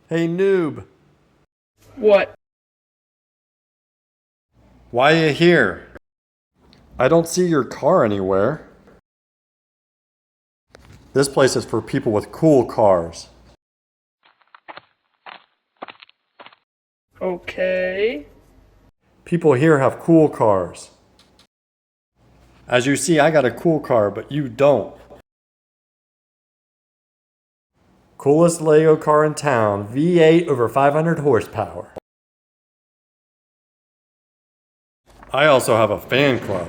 Hey, noob. What? Why are you here? I don't see your car anywhere. This place is for people with cool cars. Okay. People here have cool cars. As you see, I got a cool car, but you don't. Coolest Lego car in town, V8 over 500 horsepower. I also have a fan club.